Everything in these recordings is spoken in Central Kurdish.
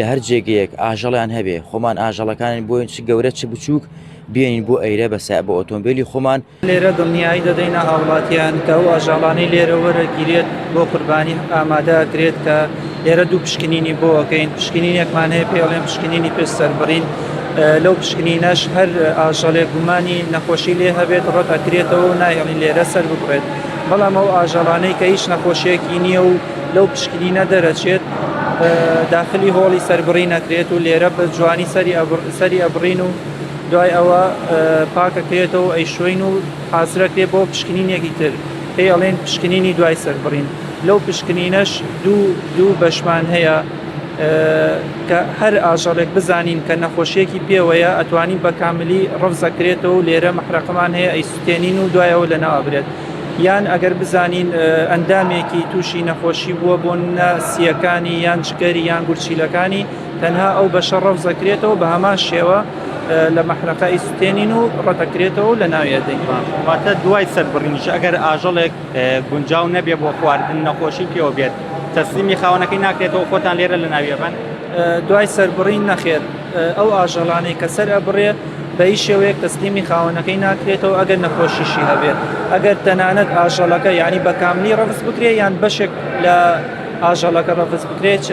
لە هەر جێگەیەک ئاژەڵیان هەبێ خۆمان ئاژەڵەکانی بۆ چ گەورە چ بچووک بێنین بۆ ئەیرە بە ئۆتۆمبیلی خۆمان لێرە دڵنیایی دەدەینە هاوڵاتیان کە ئەو ئاژەڵانەی لێرە وەرەگیرێت بۆ قوربانی ئامادەکرێت کە لێرە دوو پشکنینی بۆ ئەەکەین پشکنینێکمان هەیە پێڵێن پشکنینی پێ سەربڕین لەو پشکنینەش هەر ئاژەڵێک گومانی نەخۆشی لێ هەبێت ڕەت ئەکرێتەوە و نایڵین لێرە سەر ببڕێت بەڵام ئەو ئاژەڵانەی کە هیچ نەخۆشیەکی نییە و لەو پشکنینە دەرەچێت داخلی هۆڵی سەربڕی نەکرێت و لێرە بە جوانی سەری ئەبڕین و دوای ئەوە پاکەکرێتەوە ئەی شوین و حازرەکرێت بۆ پشکنینێکی تر پێی ئەڵێن پشکنینی دوای سەربڕین لەو پشکنینەش دوو بەشمان هەیە کە هەر ئاژەڵێک بزانین کە نەخۆشیەکی پێوەیە ئەتوانین بە کاملی ڕەفزەکرێتەوە و لێرە مەحرەقەمان هەیە ئەی سوتێنین و دوایەوە لەناو ئەبرێت یان ئەگەر بزانین ئەندامێکی تووشی نەخۆشی بووە بۆ سیەکانی یان جگەری یان گورچیلەکانی تەنها ئەو بەشە ڕەفزەکرێتەوە بە هەمان شێوە لە مەحرەقە سوتێنین و ڕەتەکرێتەوە لە ناویە دەینوان واتە دوای سەربڕینیش ئەگەر ئاژەڵێک گونجاو نەبێ بۆ خواردن نەخۆشی پێوە بێت تەسلیمی خاوەنەکەی ناکرێتەوە خۆتان لێرە لە ناویەبن دوای سەربڕین نەخێر ئەو ئاژەڵانەی کە سەر ئەبڕێت بە هیچ شێوەیەک تەسلیمی خاوەنەکەی ناکرێتەوە ئەگەر نەخۆشیشی هەبێت ئەگەر تەنانەت ئاژەڵەکە یعنی بە کاملی ڕەفز بکرێت یان بەشێک لە ئاژەڵەکە ڕەفز بکرێت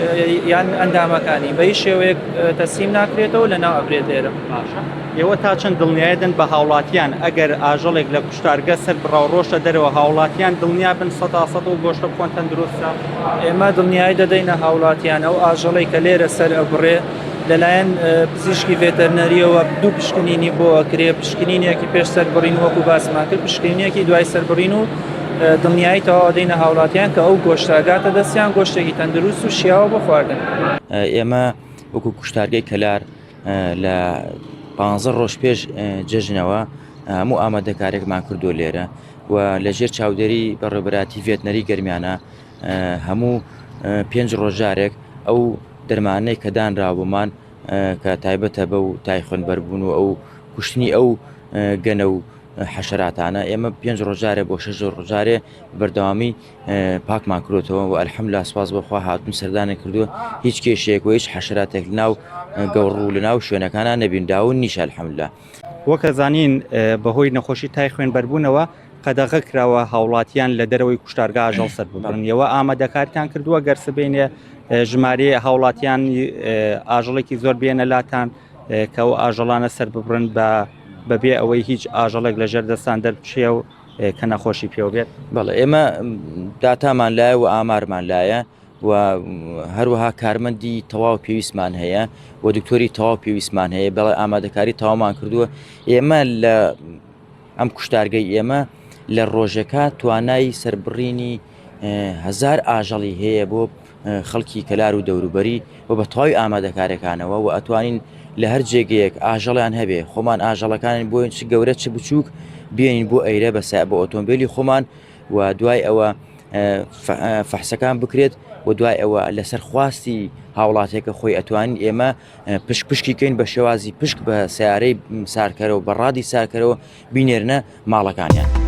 یان ئەندامەکانی بە هیچ شێوەیەک تەسلیم ناکرێتەوە لە ناو ئەبرێت لێرە باشە ئێوە تا چەند دڵنیایدن بە هاوڵاتیان ئەگەر ئاژەڵێک لە کوشتارگە سەر بڕاوڕۆشە دەرەوە هاوڵاتیان دڵنیا بن 100% و گۆشتە بخۆن تەندروستە ئێمە دڵنیایی دەدەینە هاوڵاتیان ئەو ئاژەڵی کە لێرە سەر ئەبڕێ لەلایەن پزیشکی ڤێتەرنەریەوە دوو پشکنینی بۆ ئەکرێ پشکنینێکی پێش سەربڕین وەکو باسمان کرد پشکنینێکی دوای سەربڕین و دڵنیایی تەواو دەینە هاوڵاتیان کە ئەو گۆشتاگاتە دەستیان گۆشتێکی تەندروست و شیاوە بۆ خواردن ئێمە وەکو کوشتارگەی کەلار لە 15 ڕۆژ پێش جەژنەوە هەموو ئامادەکارێکمان کردو لێرە و لەژێر چاودێری بەڕێوەبەراتی ڤێتنەری گەرمیانە هەموو 5 ڕۆژارێک ئەو دەرمانەی کە دانراوبمان کە تایبەتە بە و تای خوێنبەربوون و ئەو کوشتنی ئەو گەنە و حەشەراتانە ئێمە 5 ڕۆژارێ بۆ 6 ڕۆژارێ بەردەوامی پاکمان کردوتەوە و ئەلحەمدولیلا سوپاس بەخوا هاتوون سەردانە کردووە هیچ کێشەیەک و هیچ حەشەراتێک لەناو گەوڕوو لەناو شوێنەکانە نەبینداون نیش ئەلحەمدولیلا وەکە زانین بەهۆی نەخۆشی تای خوێنبەربوونەوە قەدەغە کراوە هاوڵاتیان لە دەرەوەی کوشتارگا ئاژەڵ سەر ببڕنیەوە ئامادەکاریان کردووە گەرسبێنێ ژمارە هاوڵاتیان ئاژەڵێکی زۆر بێنە لاتان کە ئەو ئاژەڵانە سەر ببڕن بەبێ ئەوەی هیچ ئاژەڵێک لە ژێر دەستان دەربچێ و کە نەخۆشی پێوە بێت بەڵێ ئێمە داتامان لایە و ئامارمان لایە و هەروەها کارمەندی تەواو پێویستمان هەیە و دکتۆری تەواو پێویستمان هەیە بەڵێ ئامادەکاری تەواومان کردووە ئێمە لە ئەم کوشتارگەی ئێمە لە ڕۆژەکە توانای سەربڕینی 1000 ئاژەڵی هەیە بۆ خەڵکی کەلار و دەوروبەری و بە تەواوی ئامادەکارەکانەوە و ئەتوانین لە هەر جێگەیەک ئاژەڵیان هەبێ خۆمان ئاژەڵەکانی بۆ چ گەورە چ بچووک بێنین بۆ ئەیرە بە ئۆتۆمبیلی خۆمان و دوای ئەوە فەحسەکان بکرێت و دوای ئەوە لەسەر خواستی هاوڵاتێکە خۆی ئەتوانین ئێمە پشکیکەین بە شێوازی پشک بە سیارەی سارکەرەوە بە ڕادی سارکەرەوە بینێرنە ماڵەکانیان.